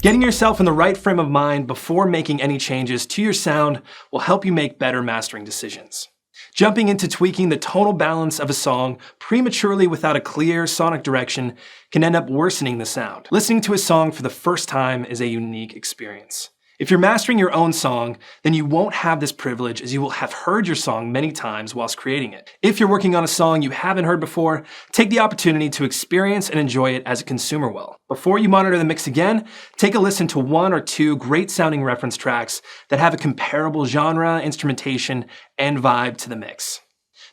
Getting yourself in the right frame of mind before making any changes to your sound will help you make better mastering decisions. Jumping into tweaking the tonal balance of a song prematurely without a clear sonic direction can end up worsening the sound. Listening to a song for the first time is a unique experience. If you're mastering your own song, then you won't have this privilege as you will have heard your song many times whilst creating it. If you're working on a song you haven't heard before, take the opportunity to experience and enjoy it as a consumer will. Before you monitor the mix again, take a listen to 1 or 2 great sounding reference tracks that have a comparable genre, instrumentation, and vibe to the mix.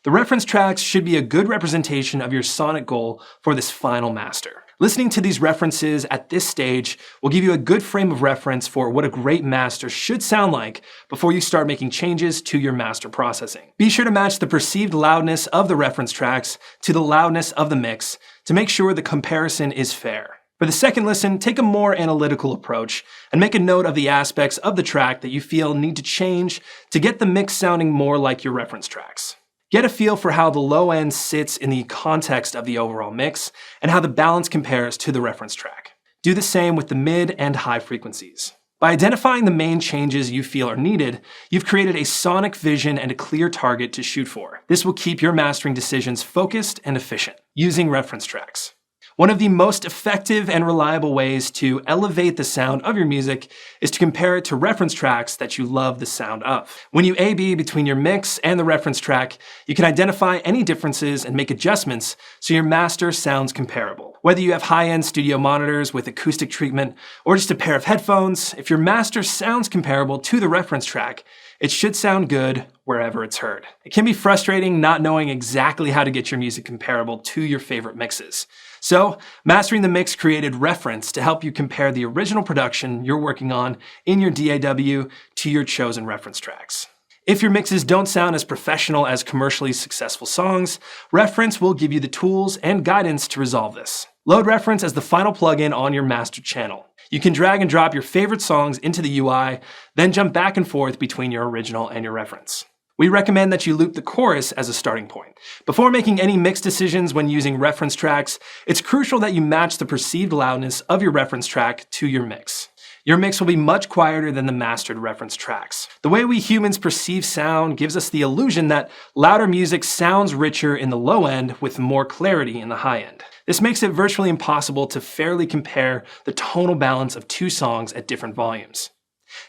The reference tracks should be a good representation of your sonic goal for this final master. Listening to these references at this stage will give you a good frame of reference for what a great master should sound like before you start making changes to your master processing. Be sure to match the perceived loudness of the reference tracks to the loudness of the mix to make sure the comparison is fair. For the second listen, take a more analytical approach and make a note of the aspects of the track that you feel need to change to get the mix sounding more like your reference tracks. Get a feel for how the low end sits in the context of the overall mix and how the balance compares to the reference track. Do the same with the mid and high frequencies. By identifying the main changes you feel are needed, you've created a sonic vision and a clear target to shoot for. This will keep your mastering decisions focused and efficient. Using reference tracks. One of the most effective and reliable ways to elevate the sound of your music is to compare it to reference tracks that you love the sound of. When you A/B between your mix and the reference track, you can identify any differences and make adjustments so your master sounds comparable. Whether you have high-end studio monitors with acoustic treatment or just a pair of headphones, if your master sounds comparable to the reference track, it should sound good wherever it's heard. It can be frustrating not knowing exactly how to get your music comparable to your favorite mixes. So, Mastering the Mix created Reference to help you compare the original production you're working on in your DAW to your chosen reference tracks. If your mixes don't sound as professional as commercially successful songs, Reference will give you the tools and guidance to resolve this. Load Reference as the final plugin on your master channel. You can drag and drop your favorite songs into the UI, then jump back and forth between your original and your reference. We recommend that you loop the chorus as a starting point. Before making any mix decisions when using reference tracks, it's crucial that you match the perceived loudness of your reference track to your mix. Your mix will be much quieter than the mastered reference tracks. The way we humans perceive sound gives us the illusion that louder music sounds richer in the low end with more clarity in the high end. This makes it virtually impossible to fairly compare the tonal balance of 2 songs at different volumes.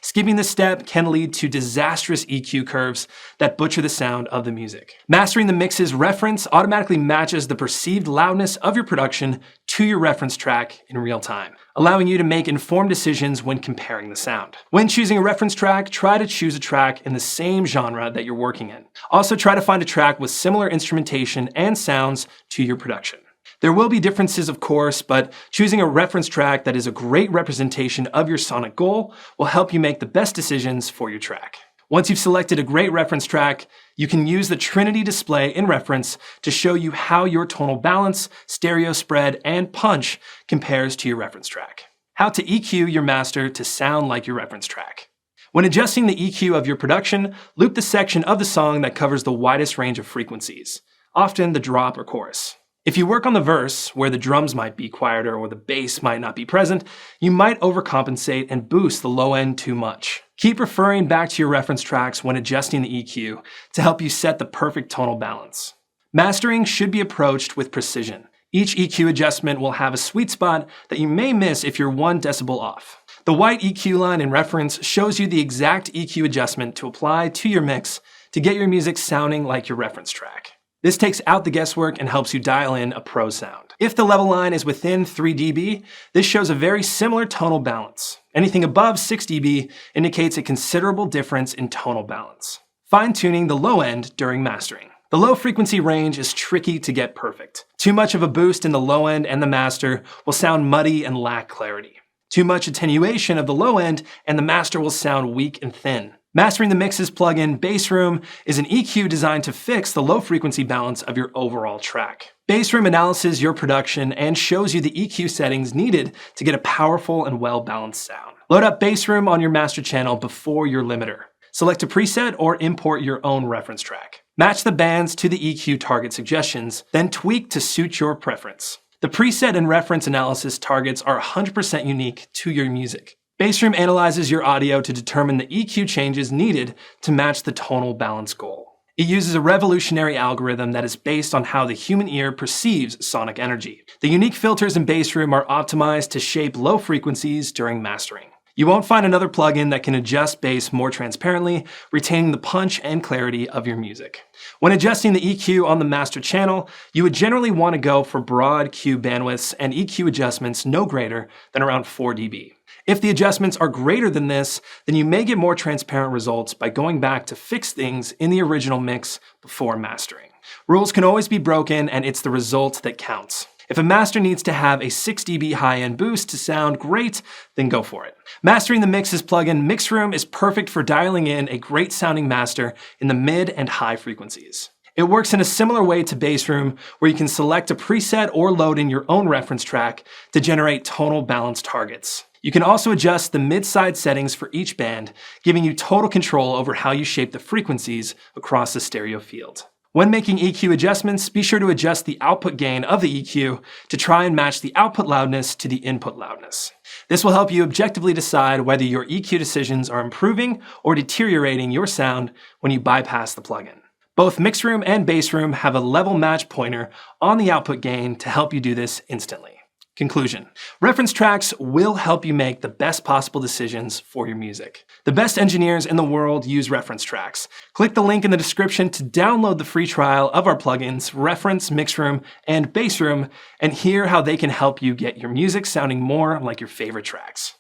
Skipping this step can lead to disastrous EQ curves that butcher the sound of the music. Mastering the Mix's reference automatically matches the perceived loudness of your production to your reference track in real time, allowing you to make informed decisions when comparing the sound. When choosing a reference track, try to choose a track in the same genre that you're working in. Also, try to find a track with similar instrumentation and sounds to your production. There will be differences, of course, but choosing a reference track that is a great representation of your sonic goal will help you make the best decisions for your track. Once you've selected a great reference track, you can use the Trinity display in Reference to show you how your tonal balance, stereo spread, and punch compares to your reference track. How to EQ your master to sound like your reference track. When adjusting the EQ of your production, loop the section of the song that covers the widest range of frequencies, often the drop or chorus. If you work on the verse, where the drums might be quieter or the bass might not be present, you might overcompensate and boost the low end too much. Keep referring back to your reference tracks when adjusting the EQ to help you set the perfect tonal balance. Mastering should be approached with precision. Each EQ adjustment will have a sweet spot that you may miss if you're 1 decibel off. The white EQ line in Reference shows you the exact EQ adjustment to apply to your mix to get your music sounding like your reference track. This takes out the guesswork and helps you dial in a pro sound. If the level line is within 3 dB, this shows a very similar tonal balance. Anything above 6 dB indicates a considerable difference in tonal balance. Fine-tuning the low end during mastering. The low frequency range is tricky to get perfect. Too much of a boost in the low end and the master will sound muddy and lack clarity. Too much attenuation of the low end and the master will sound weak and thin. Mastering the Mix's plugin, Bass Room, is an EQ designed to fix the low frequency balance of your overall track. Bass Room analyzes your production and shows you the EQ settings needed to get a powerful and well-balanced sound. Load up Bass Room on your master channel before your limiter. Select a preset or import your own reference track. Match the bands to the EQ target suggestions, then tweak to suit your preference. The preset and reference analysis targets are 100% unique to your music. Bassroom analyzes your audio to determine the EQ changes needed to match the tonal balance goal. It uses a revolutionary algorithm that is based on how the human ear perceives sonic energy. The unique filters in Bassroom are optimized to shape low frequencies during mastering. You won't find another plugin that can adjust bass more transparently, retaining the punch and clarity of your music. When adjusting the EQ on the master channel, you would generally want to go for broad Q bandwidths and EQ adjustments no greater than around 4 dB. If the adjustments are greater than this, then you may get more transparent results by going back to fix things in the original mix before mastering. Rules can always be broken, and it's the result that counts. If a master needs to have a 6 dB high-end boost to sound great, then go for it. Mastering the Mixes plugin, Mixroom is perfect for dialing in a great sounding master in the mid and high frequencies. It works in a similar way to Bassroom, where you can select a preset or load in your own reference track to generate tonal balance targets. You can also adjust the mid-side settings for each band, giving you total control over how you shape the frequencies across the stereo field. When making EQ adjustments, be sure to adjust the output gain of the EQ to try and match the output loudness to the input loudness. This will help you objectively decide whether your EQ decisions are improving or deteriorating your sound when you bypass the plugin. Both Mixroom and Bassroom have a level match pointer on the output gain to help you do this instantly. Conclusion. Reference tracks will help you make the best possible decisions for your music. The best engineers in the world use reference tracks. Click the link in the description to download the free trial of our plugins, Reference, Mixroom, and Bassroom, and hear how they can help you get your music sounding more like your favorite tracks.